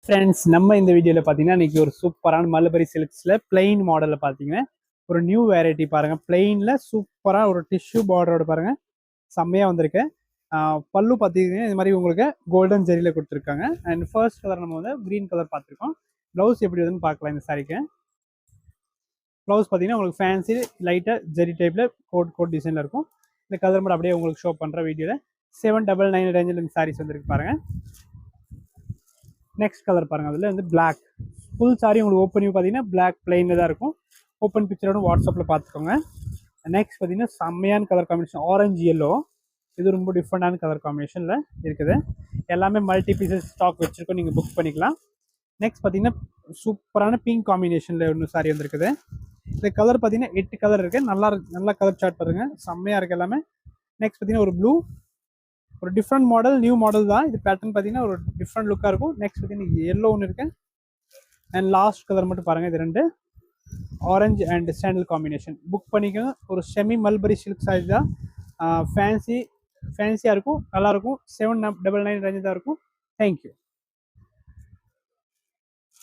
Friends நம்ம இந்த வீடியோவில் பார்த்தீங்கன்னா இன்றைக்கி ஒரு சூப்பரான மல்பரி சில்க்ஸில் பிளெயின் மாடலில் பார்த்தீங்கன்னா ஒரு நியூ வெரைட்டி பாருங்கள். பிளெயினில் சூப்பராக ஒரு டிஷ்யூ பார்டரோட பாருங்கள் செம்மையாக வந்திருக்கு. பல்லு பார்த்தீங்கன்னா இது மாதிரி உங்களுக்கு கோல்டன் ஜெரியில் கொடுத்துருக்காங்க. அண்ட் ஃபர்ஸ்ட் கலர் நம்ம வந்து க்ரீன் கலர் பார்த்துருக்கோம். ப்ளவுஸ் எப்படி வருதுன்னு பார்க்கலாம். இந்த சாரிக்கு ப்ளவுஸ் பார்த்தீங்கன்னா உங்களுக்கு ஃபேன்சி லைட்டாக ஜெரி டைப்பில் கோட் டிசைனில் இருக்கும். இந்த கலர் மட்டும் அப்படியே உங்களுக்கு ஷோ பண்ணுற வீடியோவில் 799 ரேஞ்சில் இந்த சாரீஸ் வந்துருக்கு பாருங்கள். நெக்ஸ்ட் கலர் பாருங்கள், அதில் வந்து பிளாக் ஃபுல் சாரி உங்களுக்கு ஓப்பன் வியூ பார்த்தீங்கன்னா பிளாக் பிளெயினில் தான் இருக்கும். ஓப்பன் பிக்சரோட வாட்ஸ்அப்பில் பார்த்துக்கோங்க. நெக்ஸ்ட் பார்த்தீங்கன்னா செம்மையான கலர் காம்பினேஷன் ஆரஞ்சு எல்லோ. இது ரொம்ப டிஃப்ரெண்டான கலர் காம்பினேஷனில் இருக்குது. எல்லாமே மல்டி பீசஸ் ஸ்டாக் வச்சுருக்கோம், நீங்கள் புக் பண்ணிக்கலாம். நெக்ஸ்ட் பார்த்தீங்கன்னா சூப்பரான பிங்க் காம்பினேஷனில் ஒன்று சாரி வந்துருக்குது. இந்த கலர் பார்த்தீங்கன்னா 8 கலர் இருக்குது. நல்லா கலர் சார்ட் பாருங்கள், செம்மையாக இருக்குது எல்லாமே. நெக்ஸ்ட் பார்த்தீங்கன்னா ஒரு ப்ளூ, ஒரு டிஃப்ரெண்ட் மாடல், நியூ மாடல் தான் இது. பேட்டர்ன் பார்த்தீங்கன்னா ஒரு டிஃப்ரெண்ட் லுக்காக இருக்கும். நெக்ஸ்ட் பார்த்தீங்கன்னா எல்லோ ஒன்று இருக்கு. அண்ட் லாஸ்ட் கலர் மட்டும் பாருங்கள், இது ரெண்டு orange and sandal combination. Book பண்ணிக்கோங்க. ஒரு செமி மல்பரி சில்க் சாரி தான். ஃபேன்சியாக இருக்கும், நல்லாயிருக்கும். 799 ரேஞ்சு தான் இருக்கும். தேங்க்யூ.